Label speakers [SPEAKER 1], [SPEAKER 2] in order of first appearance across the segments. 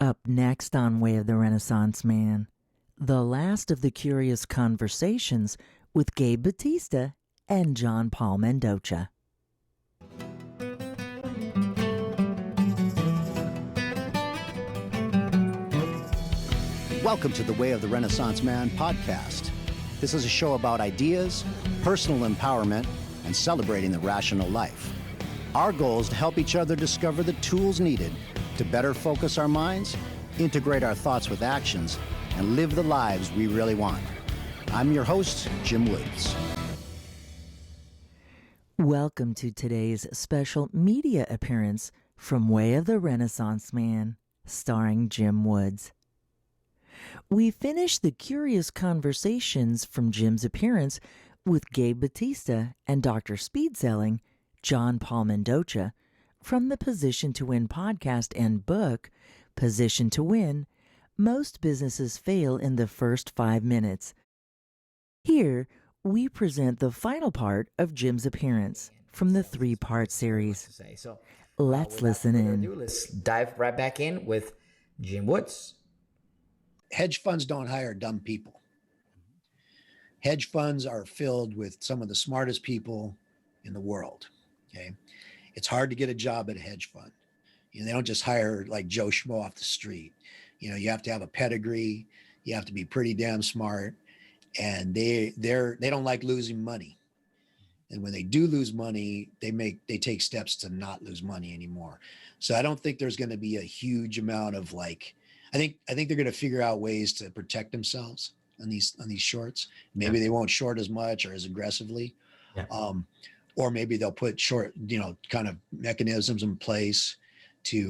[SPEAKER 1] Up next on Way of the Renaissance Man, the last of the curious conversations with Gabe Bautista and John Paul Mendocha.
[SPEAKER 2] Welcome to the Way of the Renaissance Man podcast. This is a show about ideas, personal empowerment, and celebrating the rational life. Our goal is to help each other discover the tools needed to better focus our minds, integrate our thoughts with actions, and live the lives we really want. I'm your host, Jim Woods.
[SPEAKER 1] Welcome to today's special media appearance from Way of the Renaissance Man, starring Jim Woods. We finished the curious conversations from Jim's appearance with Gabe Bautista and Dr. Speed Selling, John Paul Mendocha, from the Position to Win podcast and book, Position to Win, Most Businesses Fail in the First 5 Minutes. Here, we present the final part of Jim's appearance from the 3-part series. Let's listen in.
[SPEAKER 3] Let's dive right back in with Jim Woods.
[SPEAKER 2] Hedge funds don't hire dumb people. Hedge funds are filled with some of the smartest people in the world. Okay. It's hard to get a job at a hedge fund. You know, they don't just hire like Joe Schmo off the street. You know, you have to have a pedigree. You have to be pretty damn smart. And they don't like losing money. And when they do lose money, they take steps to not lose money anymore. So I don't think there's going to be a huge amount of like, I think they're going to figure out ways to protect themselves on these shorts. Maybe they won't short as much or as aggressively. Yeah. Or maybe they'll put short, kind of mechanisms in place to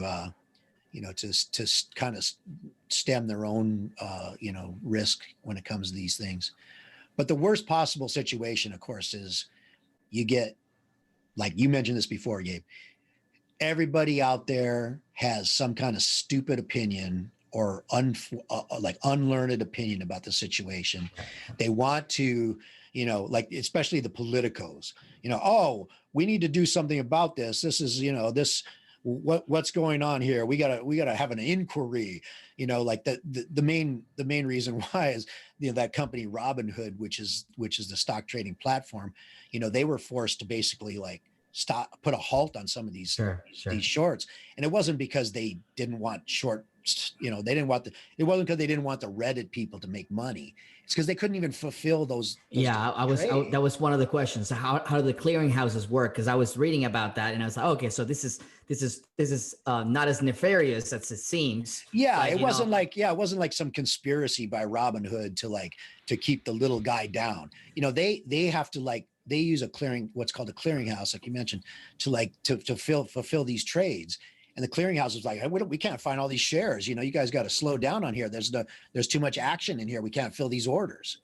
[SPEAKER 2] kind of stem their own, risk when it comes to these things. But the worst possible situation, of course, is you get, like you mentioned this before, Gabe, everybody out there has some kind of stupid opinion or unlearned opinion about the situation. They want to, especially the politicos, we need to do something about this. This is, what's going on here. We gotta have an inquiry, the main reason why is, that company Robinhood, which is the stock trading platform, they were forced to basically put a halt on some of these shorts. And it wasn't because they didn't want short, it wasn't because they didn't want the Reddit people to make money. It's because they couldn't even fulfill those
[SPEAKER 3] that was one of the questions. So how do the clearinghouses work? Because I was reading about that and I was like, okay, so this is not as nefarious as it seems.
[SPEAKER 2] Yeah, it wasn't like some conspiracy by Robinhood to keep the little guy down. They have to they use what's called a clearinghouse, like you mentioned, to fulfill these trades. And the clearinghouse was like, we can't find all these shares. You guys got to slow down on here. There's too much action in here. We can't fill these orders.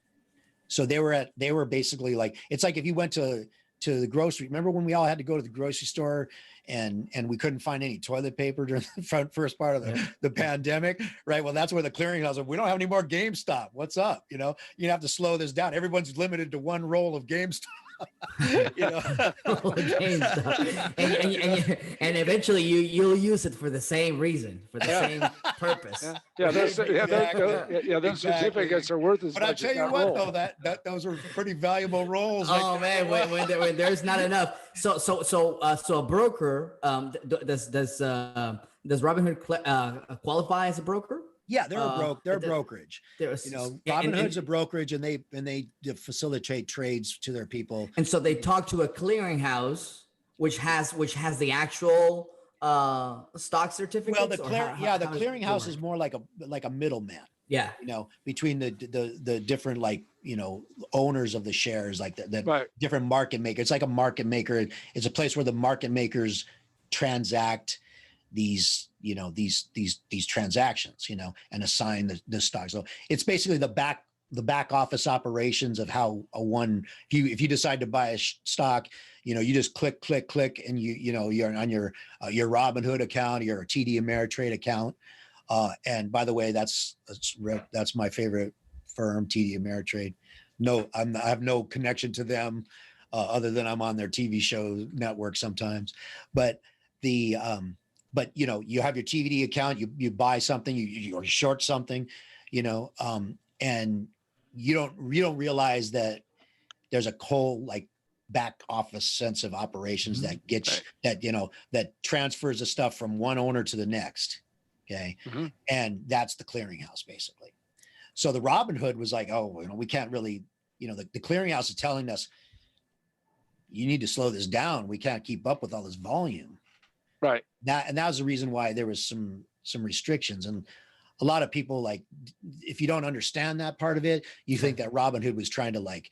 [SPEAKER 2] So they were basically like, it's like if you went to the grocery. Remember when we all had to go to the grocery store and we couldn't find any toilet paper during the first part of the pandemic, right? Well, that's where the clearinghouse, we don't have any more GameStop. What's up? You have to slow this down. Everyone's limited to one roll of GameStop.
[SPEAKER 3] And eventually you'll use it for the same reason, for the same purpose.
[SPEAKER 4] Those certificates are worth as
[SPEAKER 2] but
[SPEAKER 4] much.
[SPEAKER 2] But I tell you what, though, that those are pretty valuable rolls.
[SPEAKER 3] Oh man, when there's not enough. So a broker, does Robinhood qualify as a broker?
[SPEAKER 2] Yeah, they're a brokerage. Robinhood's a brokerage, and they facilitate trades to their people.
[SPEAKER 3] And so they talk to a clearinghouse, which has the actual stock certificates.
[SPEAKER 2] Well, the clearinghouse is more like a middleman.
[SPEAKER 3] Yeah,
[SPEAKER 2] between the different owners of the shares, different market makers. It's like a market maker. It's a place where the market makers transact these transactions, and assign the stock. So it's basically the back office operations of how if you decide to buy a stock, you just click, and you're on your Robinhood account, your TD Ameritrade account. And by the way, that's my favorite firm, TD Ameritrade. No, I have no connection to them other than I'm on their TV show network sometimes. But but you have your TVD account, you buy something, you or short something, and you don't realize that there's a whole like back office sense of operations that gets that transfers the stuff from one owner to the next. Okay. And that's the clearinghouse basically. So the Robinhood was like, oh, we can't really, the clearinghouse is telling us you need to slow this down. We can't keep up with all this volume.
[SPEAKER 4] Right.
[SPEAKER 2] And that was the reason why there was some restrictions. And a lot of people, like, if you don't understand that part of it, you think that Robinhood was trying to like,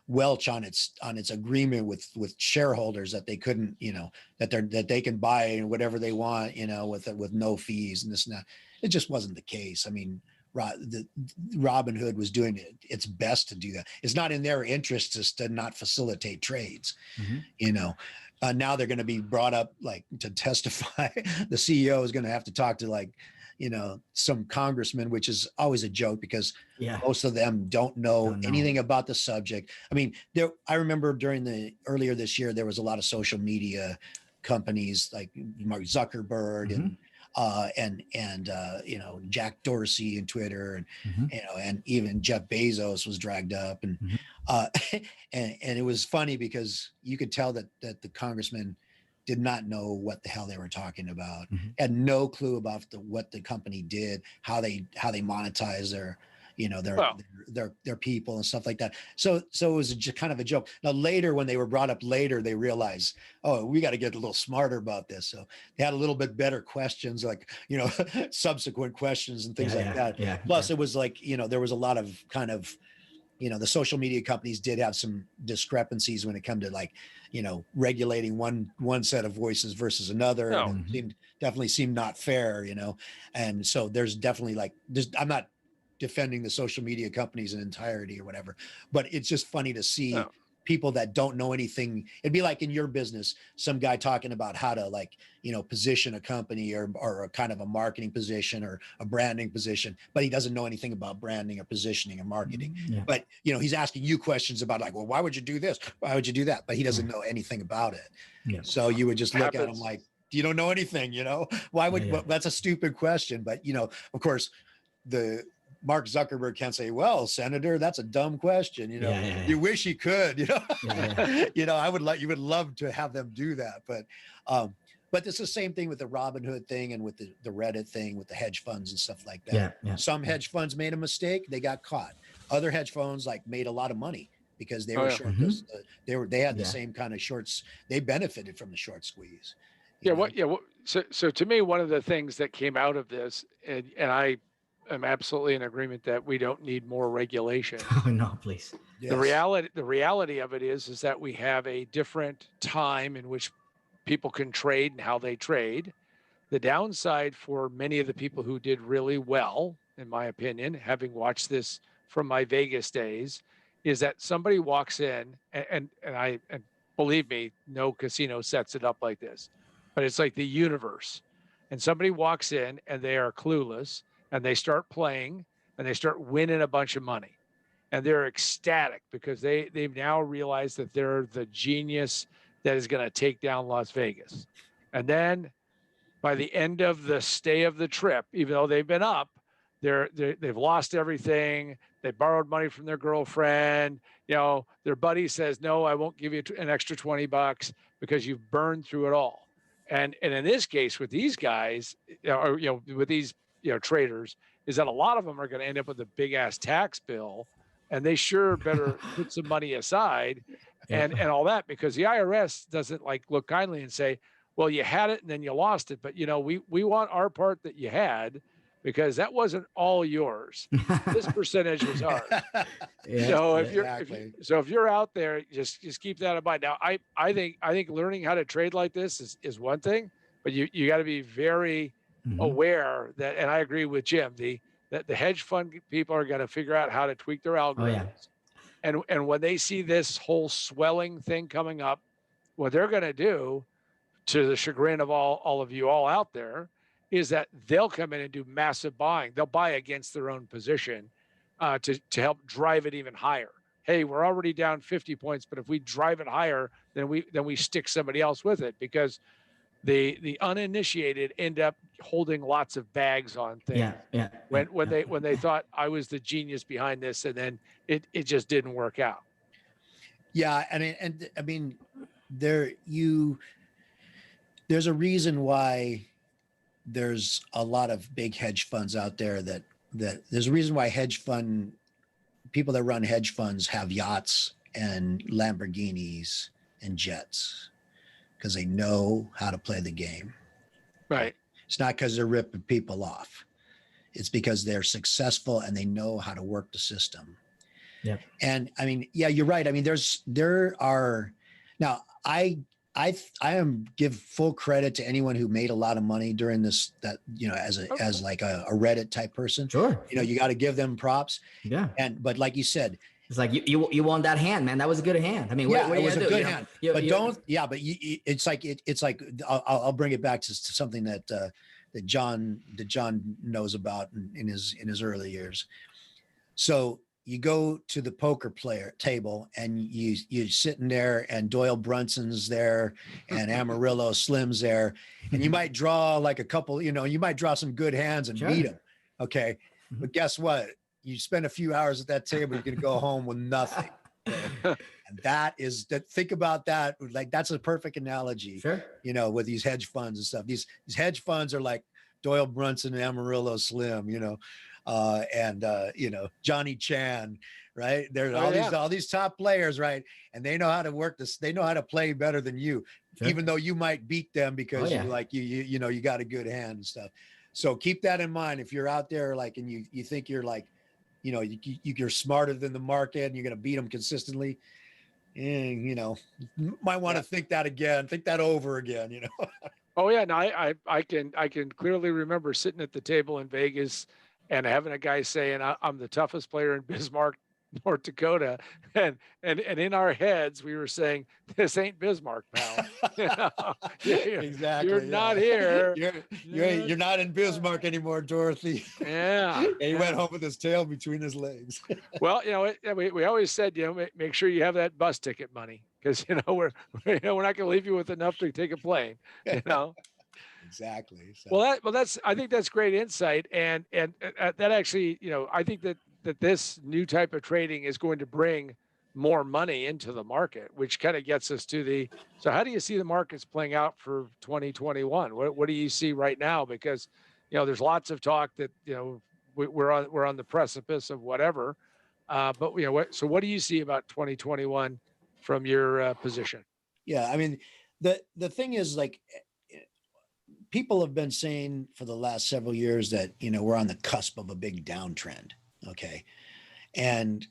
[SPEAKER 2] welch on its agreement with shareholders that they couldn't, that they can buy whatever they want, with no fees and this and that. It just wasn't the case. I mean, the Robinhood was doing its best to do that. It's not in their interest to not facilitate trades, now they're going to be brought up like to testify. The CEO is going to have to talk to like, some congressman, which is always a joke because most of them don't know anything about the subject. I mean, I remember earlier this year, there was a lot of social media companies like Mark Zuckerberg and Jack Dorsey and Twitter and even Jeff Bezos was dragged up and it was funny because you could tell that the congressman did not know what the hell they were talking about, had no clue about what the company did, how they monetize their people and stuff like that. So it was just kind of a joke. Now later, when they were brought up later, they realized, oh, we got to get a little smarter about this. So they had a little bit better questions, like, subsequent questions and things like that. Yeah, Plus it was like, there was a lot of kind of, the social media companies did have some discrepancies when it come to like, regulating one set of voices versus another.
[SPEAKER 4] No.
[SPEAKER 2] And it definitely seemed not fair, and so there's definitely I'm not defending the social media companies in entirety or whatever, but it's just funny to see people that don't know anything. It'd be like in your business, some guy talking about how to like, position a company or a kind of a marketing position or a branding position, but he doesn't know anything about branding or positioning or marketing. But, he's asking you questions about like, well, why would you do this? Why would you do that? But he doesn't know anything about it. So you would just look at him like, you don't know anything, why would, well, that's a stupid question. But, of course, Mark Zuckerberg can't say, well, Senator, that's a dumb question. You wish he could, you would love to have them do that. But it's the same thing with the Robinhood thing and with the Reddit thing with the hedge funds and stuff like that. Some hedge funds made a mistake. They got caught. Other hedge funds like made a lot of money because they were short. They had the same kind of shorts. They benefited from the short squeeze.
[SPEAKER 4] So to me, one of the things that came out of this, and I am absolutely in agreement that we don't need more regulation.
[SPEAKER 3] Oh, no, please.
[SPEAKER 4] Yes. The reality of it is that we have a different time in which people can trade and how they trade. The downside for many of the people who did really well, in my opinion, having watched this from my Vegas days, is that somebody walks in and believe me, no casino sets it up like this, but it's like the universe. And somebody walks in and they are clueless and they start playing and they start winning a bunch of money. And they're ecstatic because they've now realized that they're the genius that is going to take down Las Vegas. And then by the end of the stay of the trip, even though they've been up, they've lost everything. They borrowed money from their girlfriend. Their buddy says, no, I won't give you an extra $20 because you've burned through it all. And in this case, with these guys, with these traders, is that a lot of them are going to end up with a big ass tax bill, and they sure better put some money aside and all that, because the IRS doesn't like look kindly and say, well, you had it and then you lost it, but we want our part that you had, because that wasn't all yours. This percentage was ours. If you're out there, just keep that in mind. Now, I think learning how to trade like this is one thing, but you got to be very aware that, and I agree with Jim, that the hedge fund people are going to figure out how to tweak their algorithms. And when they see this whole swelling thing coming up, what they're going to do, to the chagrin of all of you all out there, is that they'll come in and do massive buying. They'll buy against their own position to help drive it even higher. Hey, we're already down 50 points, but if we drive it higher, then we stick somebody else with it, because the uninitiated end up holding lots of bags on things when they thought I was the genius behind this, and then it just didn't work out.
[SPEAKER 2] Yeah, I mean, there's a reason why there's a lot of big hedge funds out there that there's a reason why people that run hedge funds have yachts and Lamborghinis and jets, because they know how to play the game.
[SPEAKER 4] Right.
[SPEAKER 2] It's not because they're ripping people off. It's because they're successful and they know how to work the system.
[SPEAKER 3] Yep.
[SPEAKER 2] And I mean, yeah, you're right. I mean, now I give full credit to anyone who made a lot of money during this, that, as like a Reddit type person.
[SPEAKER 3] Sure.
[SPEAKER 2] You got to give them props.
[SPEAKER 3] Yeah.
[SPEAKER 2] But like you said,
[SPEAKER 3] it's like you won that hand, man. That was a good hand. I mean,
[SPEAKER 2] yeah,
[SPEAKER 3] what
[SPEAKER 2] it was a good hand. But it's like I'll bring it back to something that John knows about in his early years. So you go to the poker table and you're sitting there, and Doyle Brunson's there and Amarillo Slim's there, and you might draw like a couple, you might draw some good hands and beat them. Okay. But guess what? You spend a few hours at that table, you're going to go home with nothing. Okay? And think about that. Like, that's a perfect analogy,
[SPEAKER 3] sure.
[SPEAKER 2] With these hedge funds and stuff. These hedge funds are like Doyle Brunson and Amarillo Slim, and Johnny Chan, right? There's all these top players, right? And they know how to work this. They know how to play better than you, sure. Even though you might beat them because you're like, you got a good hand and stuff. So keep that in mind. If you're out there, like, and you think you're like, you're smarter than the market and you're going to beat them consistently, might want to think that over again,
[SPEAKER 4] Oh yeah, no, I can clearly remember sitting at the table in Vegas and having a guy saying I'm the toughest player in Bismarck, North Dakota, and in our heads we were saying, this ain't Bismarck, pal.
[SPEAKER 2] Exactly.
[SPEAKER 4] You're not here.
[SPEAKER 2] You're not in Bismarck anymore, Dorothy.
[SPEAKER 4] Yeah.
[SPEAKER 2] And he went home with his tail between his legs.
[SPEAKER 4] Well, we always said, make sure you have that bus ticket money, because we're not going to leave you with enough to take a plane.
[SPEAKER 2] Exactly. So.
[SPEAKER 4] Well, I think that's great insight, and that actually, I think that this new type of trading is going to bring more money into the market, which kind of gets us to so how do you see the markets playing out for 2021? What do you see right now? Because, there's lots of talk that, we're on the precipice of whatever. But what do you see about 2021 from your position?
[SPEAKER 2] Yeah. I mean, the thing is, like, people have been saying for the last several years that, we're on the cusp of a big downtrend. Okay. And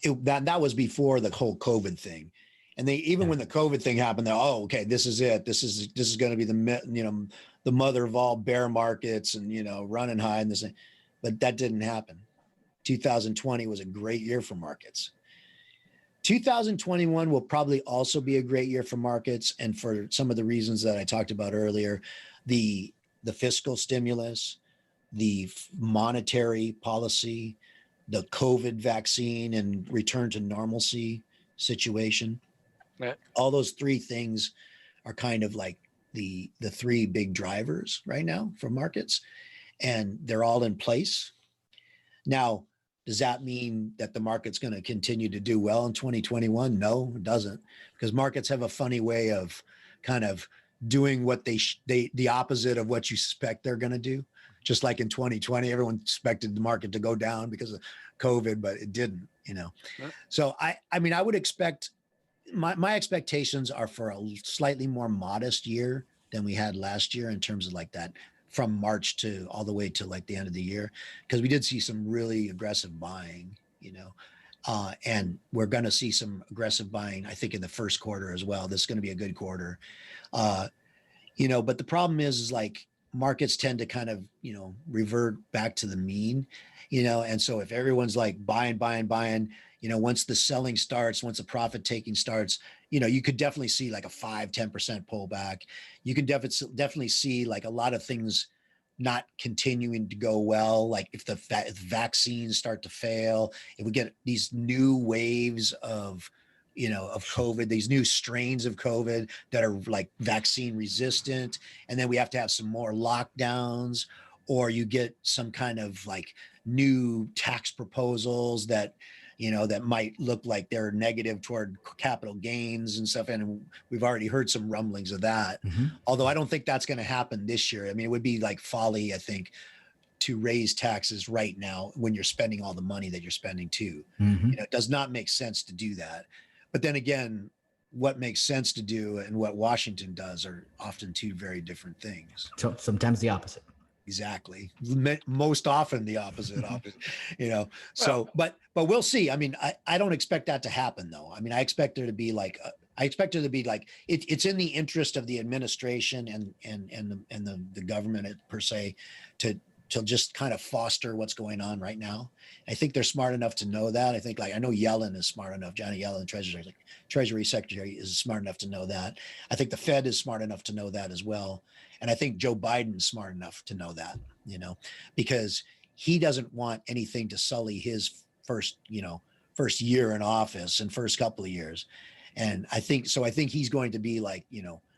[SPEAKER 2] that was before the whole COVID thing. And when the COVID thing happened, okay, this is it. This is going to be the mother of all bear markets and, running high and this thing. But that didn't happen. 2020 was a great year for markets. 2021 will probably also be a great year for markets. And for some of the reasons that I talked about earlier, the fiscal stimulus, the monetary policy, the COVID vaccine and return to normalcy situation.
[SPEAKER 4] Yeah. All
[SPEAKER 2] those three things are kind of like the three big drivers right now for markets, and they're all in place. Now, does that mean that the market's going to continue to do well in 2021? No, it doesn't, because markets have a funny way of kind of doing what the opposite of what you suspect they're going to do. Just like in 2020, everyone expected the market to go down because of COVID, but it didn't, Yeah. So I mean, I would expect my expectations are for a slightly more modest year than we had last year in terms of like that from March to all the way to like the end of the year, because we did see some really aggressive buying, and we're going to see some aggressive buying, I think, in the first quarter as well. This is going to be a good quarter, but the problem is like markets tend to kind of, revert back to the mean, and so if everyone's like buying, once the selling starts, once the profit taking starts, you could definitely see like a 5-10% pullback. You can definitely see like a lot of things not continuing to go well. Like if the vaccines start to fail, if we get these new waves of of COVID, these new strains of COVID that are like vaccine resistant. And then we have to have some more lockdowns, or you get some kind of like new tax proposals that, that might look like they're negative toward capital gains and stuff. And we've already heard some rumblings of that. Although I don't think that's going to happen this year. I mean, it would be like folly, I think, to raise taxes right now when you're spending all the money that you're spending too. It does not make sense to do that. But then again, what makes sense to do and what Washington does are often two very different things.
[SPEAKER 3] So sometimes the opposite.
[SPEAKER 2] Exactly. Most often the opposite, So, but we'll see. I mean, I don't expect that to happen though. I mean, I expect there to be like, it's in the interest of the administration and the government per se to just kind of foster what's going on right now. I think they're smart enough to know that. I think I know Yellen is smart enough. Janet Yellen, Treasury Secretary, is smart enough to know that. I think the Fed is smart enough to know that as well. And I think Joe Biden's smart enough to know that, because he doesn't want anything to sully his first year in office and first couple of years. And I think he's going to be like,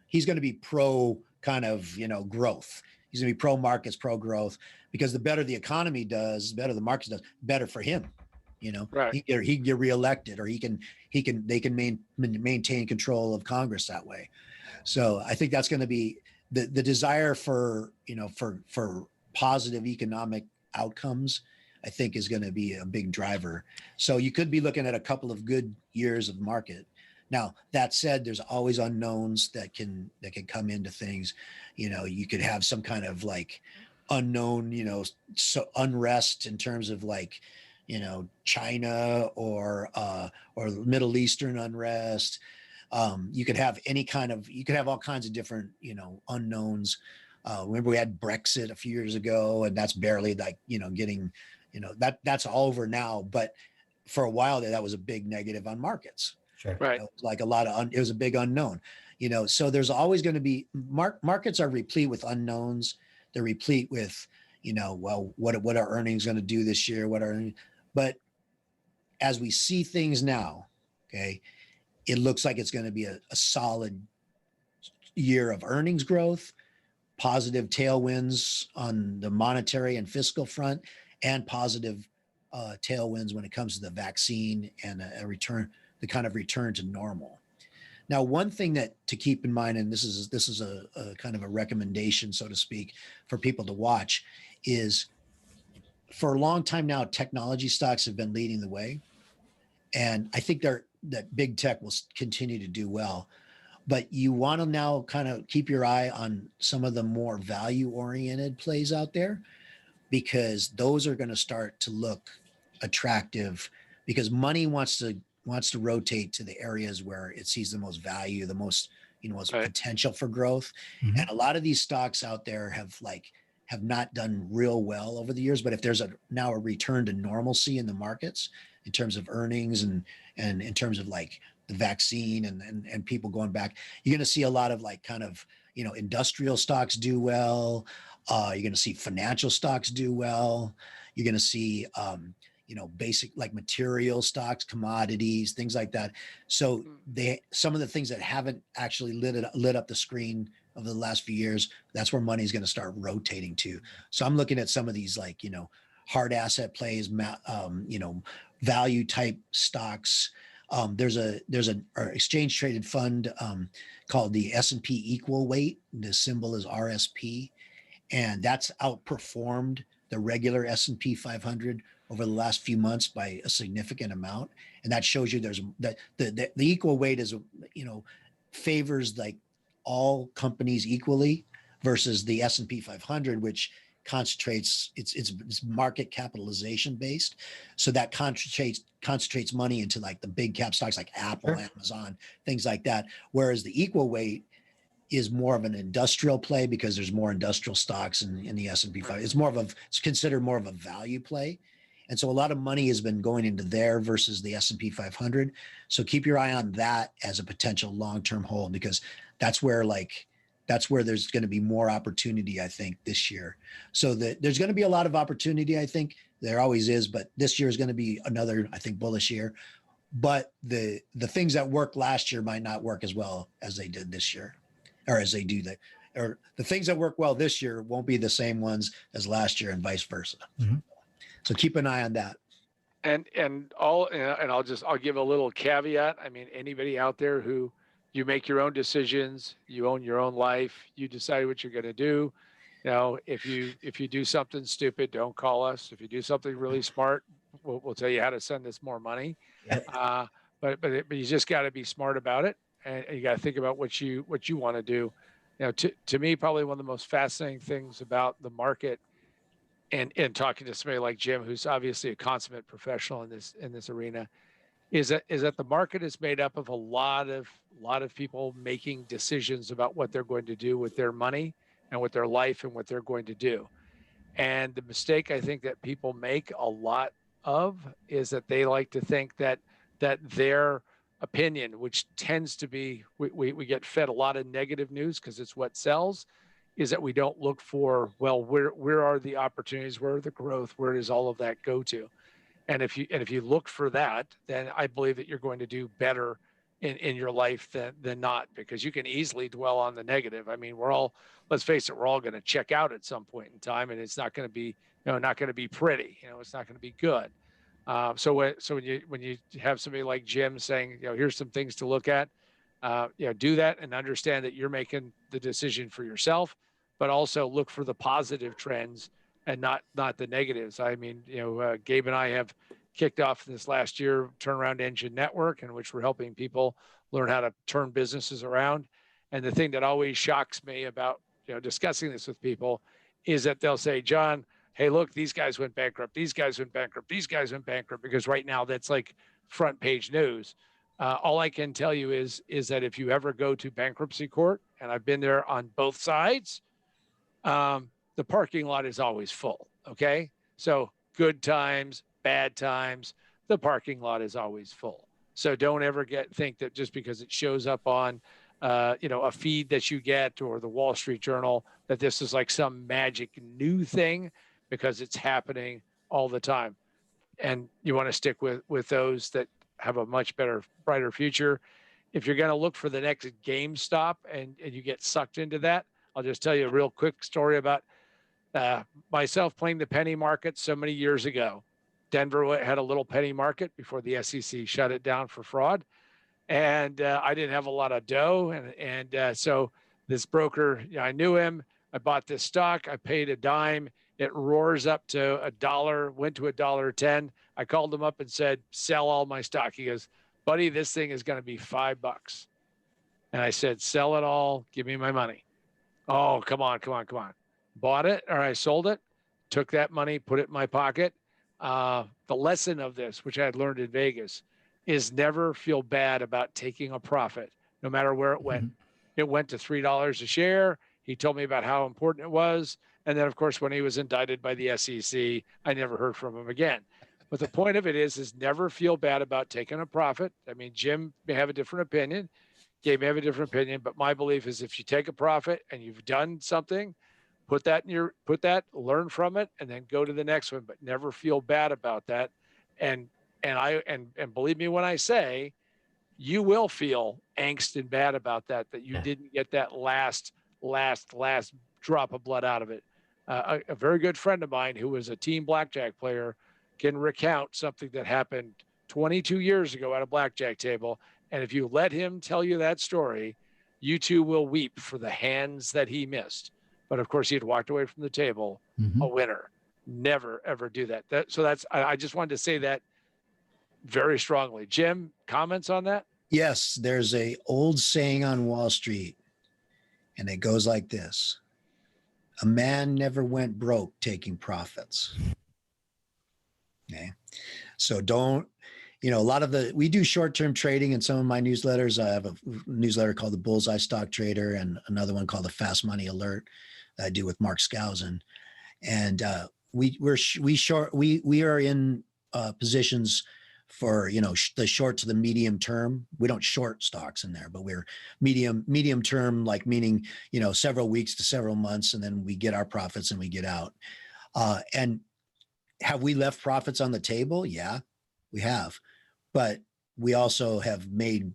[SPEAKER 2] he's going to be pro kind of, growth. He's going to be pro markets, pro growth, because the better the economy does, the better the market does, better for him.
[SPEAKER 4] Right.
[SPEAKER 2] He can get reelected, or they can maintain control of Congress that way. So I think that's going to be the desire for positive economic outcomes, I think, is going to be a big driver. So you could be looking at a couple of good years of market. Now, that said, there's always unknowns that can come into things. You could have some kind of like unknown, so unrest in terms of like, China or Middle Eastern unrest. You could have all kinds of different, unknowns. Remember we had Brexit a few years ago, and that's barely like, getting, that's all over now. But for a while there, that was a big negative on markets.
[SPEAKER 3] Sure.
[SPEAKER 4] Right.
[SPEAKER 2] Like it was a big unknown, so there's always going to be markets are replete with unknowns. They're replete with, well, what are earnings going to do this year? But as we see things now, okay, it looks like it's going to be a solid year of earnings growth, positive tailwinds on the monetary and fiscal front, and positive tailwinds when it comes to the vaccine and the kind of return to normal. Now, one thing that to keep in mind, and this is a kind of a recommendation, so to speak, for people to watch, is for a long time now, technology stocks have been leading the way. And I think that big tech will continue to do well. But you want to now kind of keep your eye on some of the more value-oriented plays out there, because those are going to start to look attractive, because money wants to rotate to the areas where it sees the most value, the most, most
[SPEAKER 4] Right.
[SPEAKER 2] potential for growth. And a lot of these stocks out there have not done real well over the years. But if there's now a return to normalcy in the markets in terms of earnings and in terms of like the vaccine and people going back, you're going to see a lot of like kind of, industrial stocks do well. You're going to see financial stocks do well. You're going to see, basic like material stocks, commodities, things like that. So some of the things that haven't actually lit up the screen over the last few years, that's where money is going to start rotating to. So I'm looking at some of these like, hard asset plays, value type stocks. There's an exchange traded fund called the S&P Equal Weight. The symbol is RSP, and that's outperformed the regular S&P 500 over the last few months by a significant amount. And that shows you that the equal weight is, favors like all companies equally, versus the S&P 500, which concentrates, it's market capitalization based. So that concentrates money into like the big cap stocks like Apple,
[SPEAKER 3] Sure.
[SPEAKER 2] Amazon, things like that. Whereas the equal weight is more of an industrial play, because there's more industrial stocks in the S&P 500. It's considered more of a value play. And so a lot of money has been going into there versus the S&P 500. So keep your eye on that as a potential long-term hold, because that's where there's going to be more opportunity, I think, this year. So there's going to be a lot of opportunity, I think. There always is, but this year is going to be another, I think, bullish year. but the things that worked last year might not work as well as they did this year, or as they do that, or the things that work well this year won't be the same ones as last year, and vice versa.
[SPEAKER 3] Mhm.
[SPEAKER 2] So keep an eye on that.
[SPEAKER 4] And I'll give a little caveat. I mean, anybody out there who you make your own decisions, you own your own life, you decide what you're going to do. You know, if you do something stupid, don't call us. If you do something really smart, we'll tell you how to send us more money.
[SPEAKER 3] Yep.
[SPEAKER 4] But you just got to be smart about it, and you got to think about what you want to do. You know, to me, probably one of the most fascinating things about the market, and talking to somebody like Jim, who's obviously a consummate professional in this arena, is that the market is made up of a lot of people making decisions about what they're going to do with their money and with their life and what they're going to do. And the mistake I think that people make a lot of is that they like to think that their opinion, which tends to be, we get fed a lot of negative news because it's what sells, is that we don't look for, well, where are the opportunities, where are the growth, where does all of that go to? And if you look for that, then I believe that you're going to do better in your life than not, because you can easily dwell on the negative. I mean, let's face it, we're all going to check out at some point in time, and it's not going to be, not going to be pretty. It's not going to be good. So when you have somebody like Jim saying, here's some things to look at, do that and understand that you're making the decision for yourself, but also look for the positive trends and not the negatives. I mean, Gabe and I have kicked off this last year Turnaround Engine Network, in which we're helping people learn how to turn businesses around. And the thing that always shocks me about discussing this with people is that they'll say, John, hey, look, these guys went bankrupt. These guys went bankrupt. These guys went bankrupt, because right now that's like front page news. All I can tell you is that if you ever go to bankruptcy court, and I've been there on both sides, the parking lot is always full. Okay. So good times, bad times, the parking lot is always full. So don't ever think that just because it shows up on, a feed that you get, or the Wall Street Journal, that this is like some magic new thing, because it's happening all the time. And you want to stick with those that have a much better, brighter future. If you're going to look for the next GameStop and you get sucked into that, I'll just tell you a real quick story about myself playing the penny market so many years ago. Denver had a little penny market before the SEC shut it down for fraud. And I didn't have a lot of dough. And so this broker, I knew him. I bought this stock. I paid a dime. It roars up to $1, went to $1.10. I called him up and said, sell all my stock. He goes, buddy, this thing is going to be $5. And I said, sell it all. Give me my money. Oh, come on. Bought it, or I sold it, took that money, put it in my pocket. The lesson of this, which I had learned in Vegas, is never feel bad about taking a profit, no matter where it went. It went to $3 a share. He told me about how important it was. And then, of course, when he was indicted by the SEC, I never heard from him again. But the point of it is never feel bad about taking a profit. I mean, Jim may have a different opinion. Gabe may have a different opinion. But my belief is if you take a profit and you've done something, put that, learn from it, and then go to the next one. But never feel bad about that. And believe me when I say, you will feel angst and bad about that you didn't get that last drop of blood out of it. A very good friend of mine who was a team blackjack player can recount something that happened 22 years ago at a blackjack table. And if you let him tell you that story, you too will weep for the hands that he missed. But of course, he had walked away from the table a winner. Never, ever do that. I just wanted to say that very strongly. Jim, comments on that?
[SPEAKER 2] Yes, there's a old saying on Wall Street, and it goes like this: a man never went broke taking profits. Okay. So we do short-term trading in some of my newsletters. I have a newsletter called the Bullseye Stock Trader, and another one called the Fast Money Alert that I do with Mark Skousen. And we are in positions for the short to the medium term. We don't short stocks in there, but we're medium term, like meaning several weeks to several months, and then we get our profits and we get out. And have we left profits on the table? Yeah, we have. But we also have made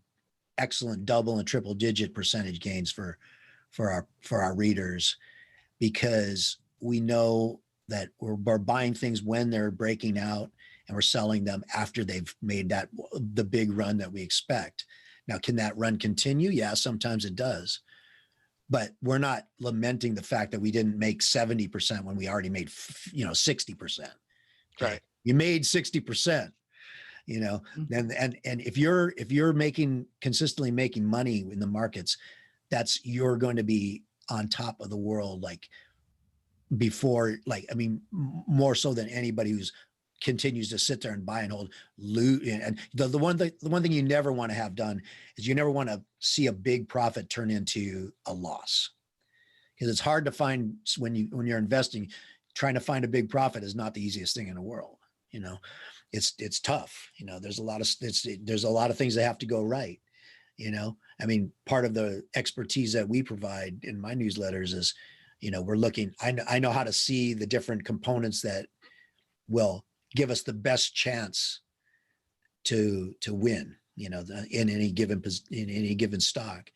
[SPEAKER 2] excellent double and triple digit percentage gains for our readers, because we know that we're buying things when they're breaking out, and we're selling them after they've made the big run that we expect. Now, can that run continue? Yeah, sometimes it does. But we're not lamenting the fact that we didn't make 70% when we already made 60%. Okay?
[SPEAKER 4] Right.
[SPEAKER 2] You made 60%. And if you're consistently making money in the markets, you're going to be on top of the world, more so than anybody who's continues to sit there and buy and hold, loot. And the one thing you never want to have done is you never want to see a big profit turn into a loss, because it's hard to find when you're investing. Trying to find a big profit is not the easiest thing in the world. It's tough. There's a lot of things that have to go right. Part of the expertise that we provide in my newsletters is, we're looking. I know how to see the different components that will give us the best chance to win. In any given stock.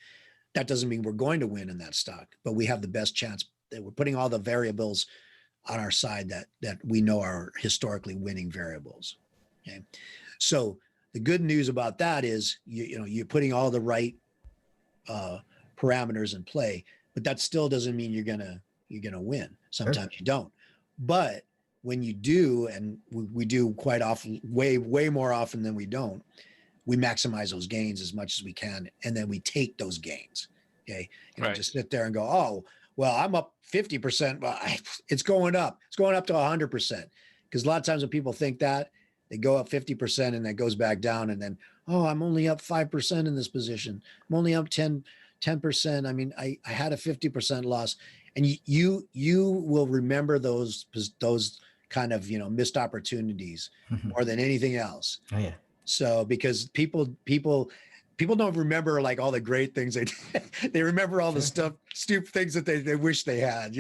[SPEAKER 2] That doesn't mean we're going to win in that stock, but we have the best chance. That we're putting all the variables on our side that we know are historically winning variables. Okay, so the good news about that is you're putting all the right parameters in play, but that still doesn't mean you're gonna win. Sometimes you don't. But when you do, and we do quite often, way more often than we don't, we maximize those gains as much as we can, and then we take those gains. Okay, just sit there and go, oh, well, I'm up 50%. Well, it's going up. It's going up to 100%. Because a lot of times when people think that, they go up 50% and that goes back down, and then, oh, I'm only up 5% in this position. I'm only up 10%. I mean, I had a 50% loss, and you will remember those kind of missed opportunities more than anything else.
[SPEAKER 3] Oh yeah.
[SPEAKER 2] So because people don't remember like all the great things they did. They remember all the stupid things that they wish they had,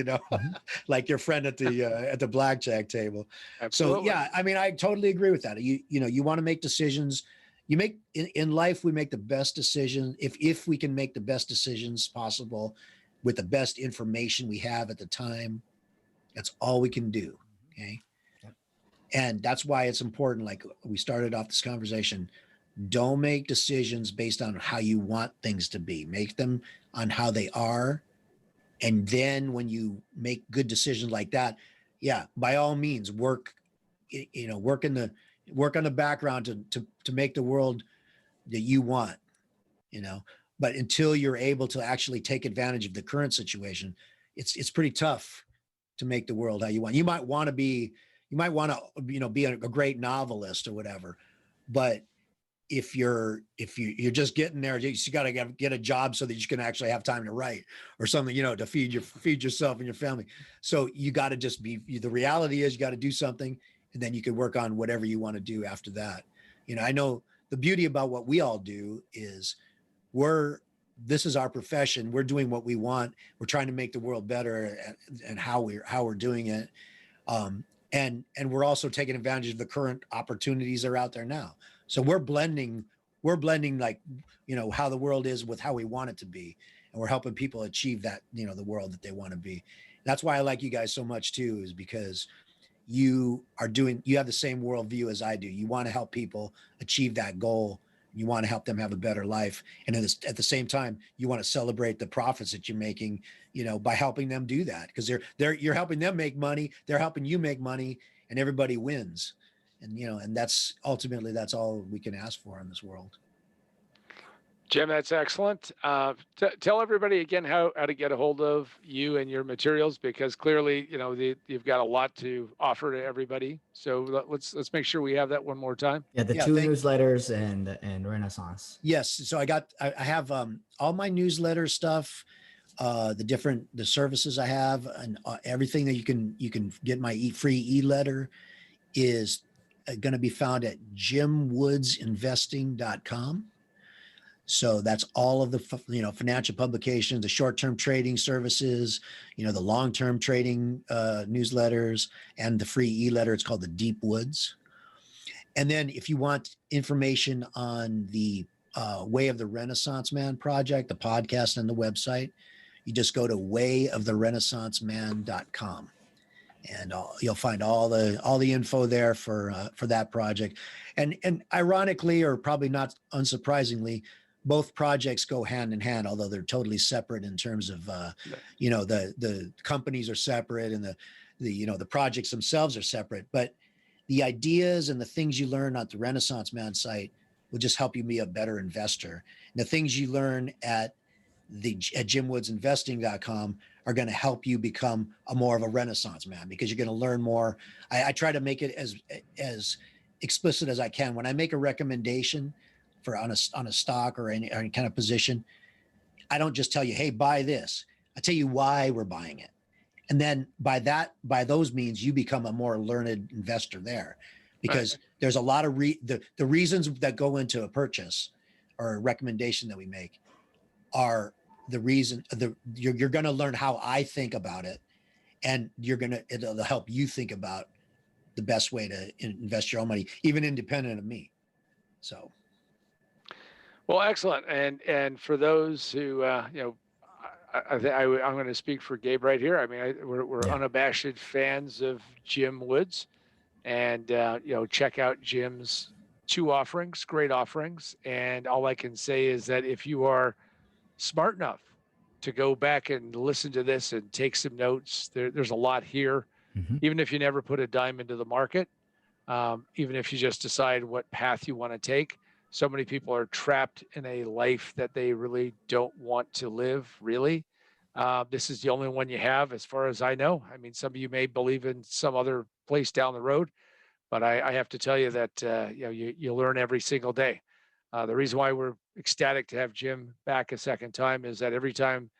[SPEAKER 2] like your friend at the blackjack table.
[SPEAKER 4] Absolutely.
[SPEAKER 2] So yeah, I mean, I totally agree with that. You want to make decisions. You make in life, we make the best decision if we can make the best decisions possible with the best information we have at the time. That's all we can do. Okay. Yep. And that's why it's important. Like we started off this conversation, don't make decisions based on how you want things to be. Make them on how they are. And then when you make good decisions like that, yeah, by all means, work on the background to make the world that you want, but until you're able to actually take advantage of the current situation, it's pretty tough to make the world how you want. You might want to be a great novelist or whatever, but if you're just getting there, you got to get a job so that you can actually have time to write or something, to feed yourself and your family. So you got to just the reality is you got to do something, and then you can work on whatever you want to do after that. I know the beauty about what we all do is this is our profession. We're doing what we want. We're trying to make the world better, and how we're doing it. And we're also taking advantage of the current opportunities that are out there now. So we're blending like, how the world is with how we want it to be. And we're helping people achieve that, the world that they want to be. That's why I like you guys so much too, is because you have the same worldview as I do. You want to help people achieve that goal. You want to help them have a better life. And at the same time, you want to celebrate the profits that you're making, by helping them do that, because you're helping them make money. They're helping you make money, and everybody wins. And, and that's all we can ask for in this world.
[SPEAKER 4] Jim, that's excellent. Tell everybody again how to get a hold of you and your materials, because clearly, you've got a lot to offer to everybody. So let's make sure we have that one more time.
[SPEAKER 3] Yeah, the two newsletters and Renaissance.
[SPEAKER 2] Yes. So I have all my newsletter stuff, the services I have, and everything that you can get. My free e-letter is going to be found at jimwoodsinvesting.com. So that's all of the financial publications, the short-term trading services, the long-term trading newsletters, and the free e-letter. It's called the Deep Woods. And then if you want information on the Way of the Renaissance Man project, the podcast and the website, you just go to wayoftherenaissanceman.com. And you'll find all the info there for that project, and ironically, or probably not unsurprisingly, both projects go hand in hand, although they're totally separate in terms of the companies are separate and the projects themselves are separate, but the ideas and the things you learn at the Renaissance Man site will just help you be a better investor. And the things you learn at jimwoodsinvesting.com are going to help you become more of a Renaissance man, because you're going to learn more. I try to make it as explicit as I can. When I make a recommendation on a stock or any kind of position, I don't just tell you, hey, buy this. I tell you why we're buying it. And then by those means, you become a more learned investor there, because there's a lot of the reasons that go into a purchase or a recommendation that we make are the reason you're going to learn how I think about it, and it'll help you think about the best way to invest your own money, even independent of me. So,
[SPEAKER 4] well, excellent. And for those who I'm going to speak for Gabe right here. I mean, we're unabashed fans of Jim Woods, and check out Jim's 2 offerings, great offerings. And all I can say is that if you are smart enough to go back and listen to this and take some notes, there's a lot here.
[SPEAKER 3] Mm-hmm.
[SPEAKER 4] Even if you never put a dime into the market, even if you just decide what path you want to take. So many people are trapped in a life that they really don't want to live, really. This is the only one you have, as far as I know. I mean, some of you may believe in some other place down the road, but I have to tell you that you learn every single day. The reason why we're ecstatic to have Jim back a second time is that every time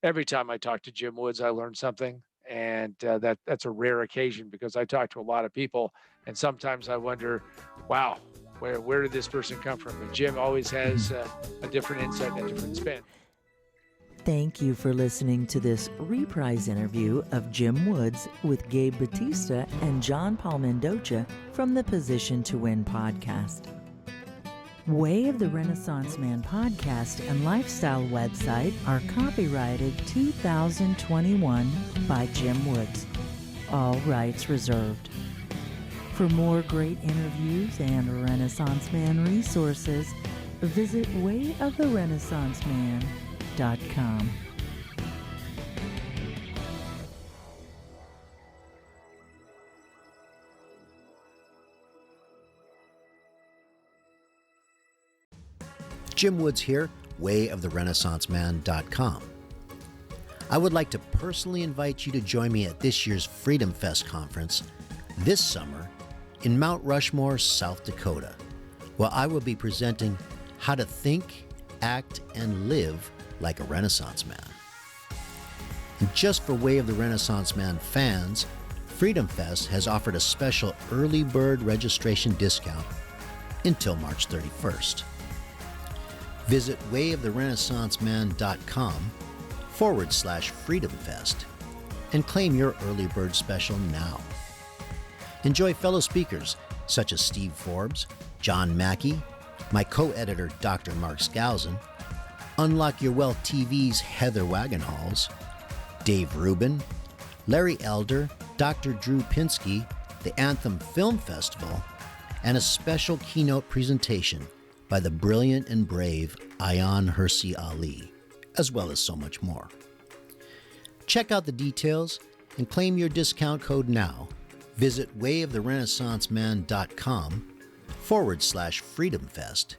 [SPEAKER 4] I talk to Jim Woods, I learn something. And that's a rare occasion, because I talk to a lot of people, and sometimes I wonder, wow, where did this person come from? But Jim always has a different insight and a different spin.
[SPEAKER 1] Thank you for listening to this reprise interview of Jim Woods with Gabe Bautista and John Paul Mendocha from the Position to Win podcast. Way of the Renaissance Man podcast and lifestyle website are copyrighted 2021 by Jim Woods. All rights reserved. For more great interviews and Renaissance Man resources, visit wayoftherenaissanceman.com.
[SPEAKER 2] Jim Woods here, wayoftherenaissanceman.com. I would like to personally invite you to join me at this year's Freedom Fest conference this summer in Mount Rushmore, South Dakota, where I will be presenting how to think, act, and live like a Renaissance man. And just for Way of the Renaissance Man fans, Freedom Fest has offered a special early bird registration discount until March 31st. Visit wayoftherenaissanceman.com/Freedom Fest and claim your early bird special now. Enjoy fellow speakers such as Steve Forbes, John Mackey, my co-editor Dr. Mark Skousen, Unlock Your Wealth TV's Heather Wagenhals, Dave Rubin, Larry Elder, Dr. Drew Pinsky, the Anthem Film Festival, and a special keynote presentation by the brilliant and brave Ayan Hersey Ali, as well as so much more. Check out the details and claim your discount code now. Visit wayoftherenaissanceman.com/Freedom Fest